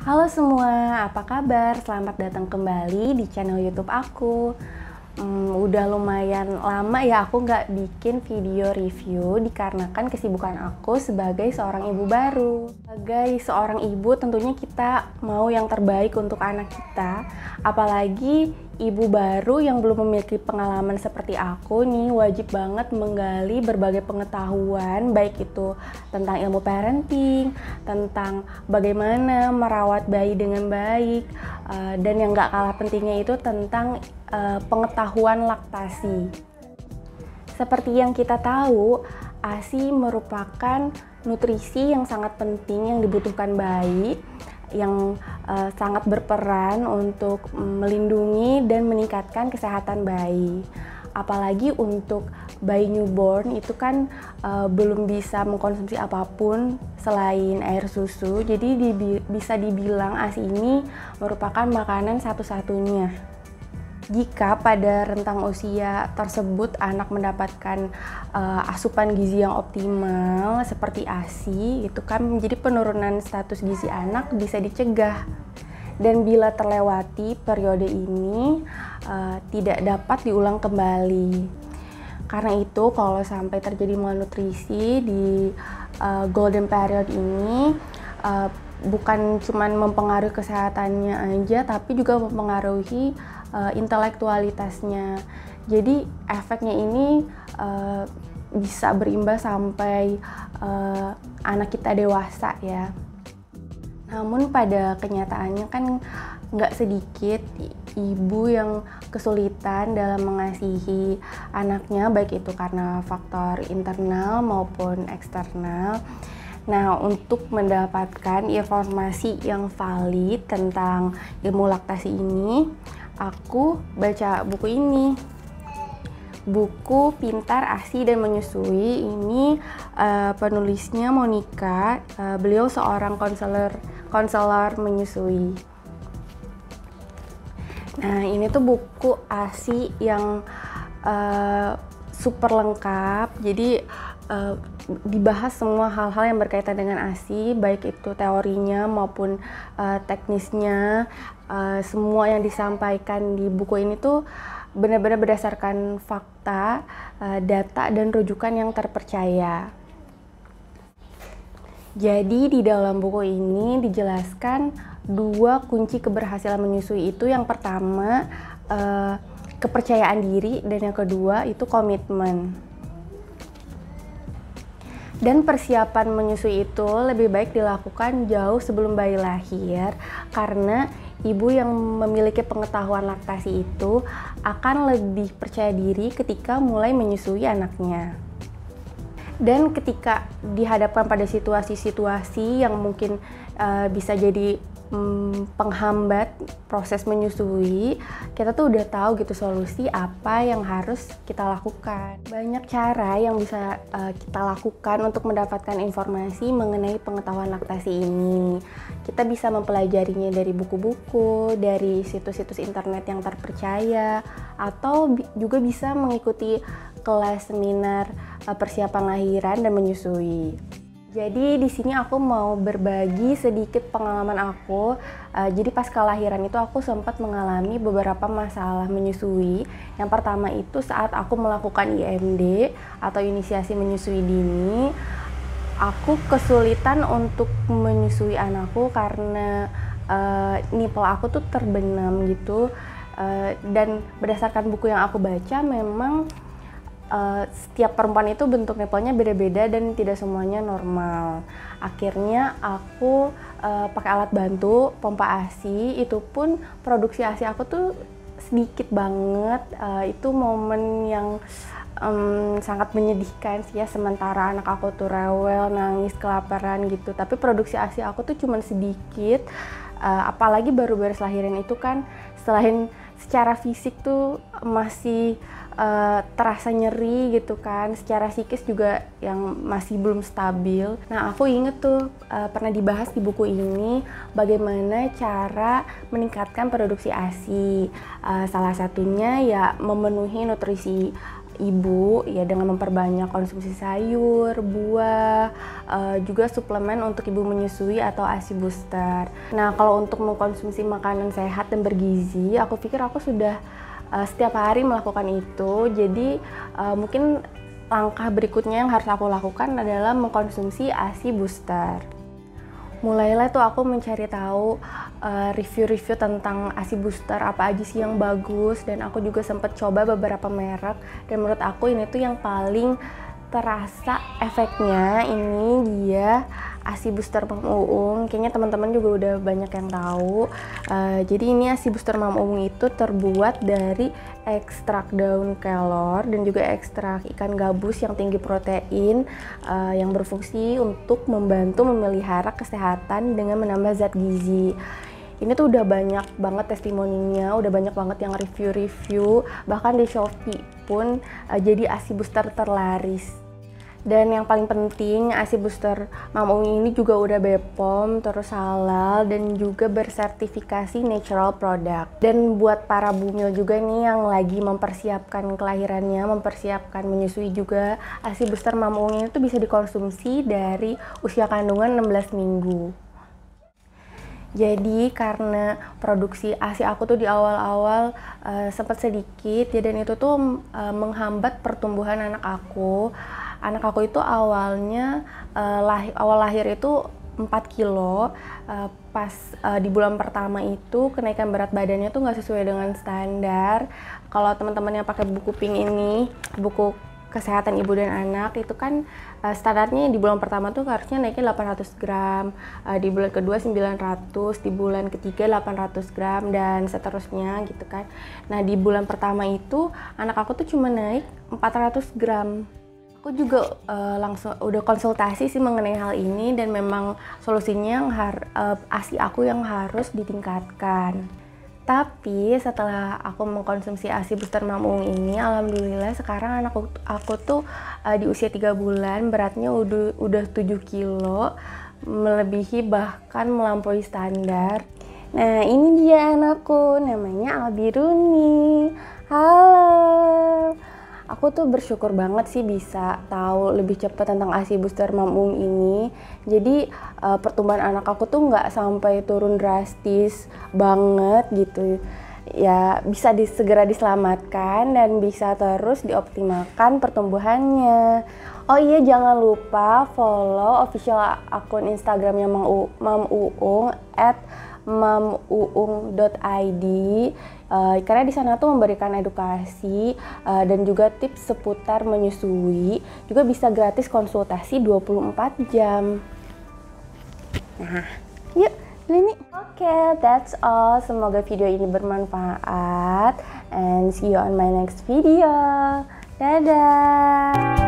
Halo semua, apa kabar? Selamat datang kembali di channel YouTube aku. Udah lumayan lama ya aku nggak bikin video review dikarenakan kesibukan aku sebagai seorang ibu baru. Sebagai seorang ibu tentunya kita mau yang terbaik untuk anak kita, apalagi ibu baru yang belum memiliki pengalaman seperti aku nih wajib banget menggali berbagai pengetahuan, baik itu tentang ilmu parenting, tentang bagaimana merawat bayi dengan baik, dan yang gak kalah pentingnya itu tentang pengetahuan laktasi. Seperti yang kita tahu, ASI merupakan nutrisi yang sangat penting yang dibutuhkan bayi, yang sangat berperan untuk melindungi dan meningkatkan kesehatan bayi. Apalagi untuk bayi newborn itu kan belum bisa mengkonsumsi apapun selain air susu, jadi bisa dibilang ASI ini merupakan makanan satu-satunya. Jika pada rentang usia tersebut anak mendapatkan asupan gizi yang optimal seperti ASI, itu kan menjadi penurunan status gizi anak bisa dicegah. Dan bila terlewati periode ini tidak dapat diulang kembali. Karena itu kalau sampai terjadi malnutrisi di golden period ini, bukan cuma mempengaruhi kesehatannya aja, tapi juga mempengaruhi intelektualitasnya. Jadi efeknya ini bisa berimbas sampai anak kita dewasa ya. Namun pada kenyataannya kan nggak sedikit ibu yang kesulitan dalam mengasihi anaknya, baik itu karena faktor internal maupun eksternal. Nah, untuk mendapatkan informasi yang valid tentang ilmu laktasi ini, aku baca buku ini. Buku Pintar ASI dan Menyusui ini penulisnya Monica, beliau seorang konselor menyusui. Nah, ini tuh buku ASI yang super lengkap, jadi dibahas semua hal-hal yang berkaitan dengan ASI, baik itu teorinya maupun teknisnya. Semua yang disampaikan di buku ini tuh benar-benar berdasarkan fakta, data, dan rujukan yang terpercaya. Jadi di dalam buku ini dijelaskan 2 kunci keberhasilan menyusui itu. Yang pertama kepercayaan diri, dan yang kedua itu komitmen. Dan persiapan menyusui itu lebih baik dilakukan jauh sebelum bayi lahir, karena ibu yang memiliki pengetahuan laktasi itu akan lebih percaya diri ketika mulai menyusui anaknya. Dan ketika dihadapkan pada situasi-situasi yang mungkin bisa jadi penghambat proses menyusui, kita tuh udah tahu gitu solusi apa yang harus kita lakukan. Banyak cara yang bisa kita lakukan untuk mendapatkan informasi mengenai pengetahuan laktasi ini. Kita bisa mempelajarinya dari buku-buku, dari situs-situs internet yang terpercaya, atau juga bisa mengikuti kelas seminar persiapan lahiran dan menyusui. Jadi di sini aku mau berbagi sedikit pengalaman aku. Jadi pas kelahiran itu aku sempat mengalami beberapa masalah menyusui. Yang pertama itu saat aku melakukan IMD atau inisiasi menyusui dini, aku kesulitan untuk menyusui anakku karena nipple aku tuh terbenam gitu. Dan berdasarkan buku yang aku baca, memang setiap perempuan itu bentuk nipplenya beda-beda dan tidak semuanya normal. Akhirnya aku pakai alat bantu pompa ASI, itu pun produksi ASI aku tuh sedikit banget. Itu momen yang sangat menyedihkan sih ya, sementara anak aku tuh rewel, nangis, kelaparan gitu. Tapi produksi ASI aku tuh cuman sedikit, apalagi baru beres lahiran itu kan, selain secara fisik tuh masih terasa nyeri gitu kan, secara psikis juga yang masih belum stabil. Nah, aku inget tuh pernah dibahas di buku ini bagaimana cara meningkatkan produksi ASI. Salah satunya ya memenuhi nutrisi ibu ya dengan memperbanyak konsumsi sayur, buah, juga suplemen untuk ibu menyusui atau ASI booster. Nah, kalau untuk mengkonsumsi makanan sehat dan bergizi, aku pikir aku sudah setiap hari melakukan itu. Jadi mungkin langkah berikutnya yang harus aku lakukan adalah mengkonsumsi ASI booster. Mulailah tuh aku mencari tahu review-review tentang ASI booster apa aja sih yang bagus, dan aku juga sempat coba beberapa merek, dan menurut aku ini tuh yang paling terasa efeknya ini dia ASI booster Mam Uung. Kayaknya teman-teman juga udah banyak yang tahu. Jadi ini ASI booster Mam Uung itu terbuat dari ekstrak daun kelor dan juga ekstrak ikan gabus yang tinggi protein, yang berfungsi untuk membantu memelihara kesehatan dengan menambah zat gizi. Ini tuh udah banyak banget testimoninya, udah banyak banget yang review-review, bahkan di Shopee pun jadi ASI booster terlaris. Dan yang paling penting, ASI booster Mam Uung ini juga udah BPOM, terus halal, dan juga bersertifikasi natural product. Dan buat para bumil juga nih yang lagi mempersiapkan kelahirannya, mempersiapkan menyusui juga, ASI booster Mam Uung ini tuh bisa dikonsumsi dari usia kandungan 16 minggu. Jadi karena produksi ASI aku tuh di awal-awal sempat sedikit ya, dan itu tuh menghambat pertumbuhan anak aku. Anak aku itu awalnya awal lahir itu 4 kilo, pas di bulan pertama itu kenaikan berat badannya tuh nggak sesuai dengan standar. Kalau teman-teman yang pakai buku pink ini, buku kesehatan ibu dan anak, itu kan standarnya di bulan pertama tuh harusnya naiknya 800 gram, di bulan kedua 900, di bulan ketiga 800 gram, dan seterusnya gitu kan. Nah, di bulan pertama itu anak aku tuh cuma naik 400 gram. Aku juga langsung udah konsultasi sih mengenai hal ini, dan memang solusinya ASI aku yang harus ditingkatkan. Tapi setelah aku mengkonsumsi ASI booster Mam Uung ini, alhamdulillah sekarang anak aku tuh di usia 3 bulan beratnya udah 7 kilo, melebihi bahkan melampaui standar. Nah, ini dia anakku, namanya Albiruni. Halo. Aku tuh bersyukur banget sih bisa tahu lebih cepat tentang ASI booster Mam Uung ini. Jadi pertumbuhan anak aku tuh nggak sampai turun drastis banget gitu. Ya bisa segera diselamatkan dan bisa terus dioptimalkan pertumbuhannya. Oh iya, jangan lupa follow official akun Instagramnya Mam Uung @mamuung.id, karena di sana tuh memberikan edukasi dan juga tips seputar menyusui, juga bisa gratis konsultasi 24 jam. Nah, yuk ini. Oke, that's all. Semoga video ini bermanfaat, and see you on my next video. Dadah.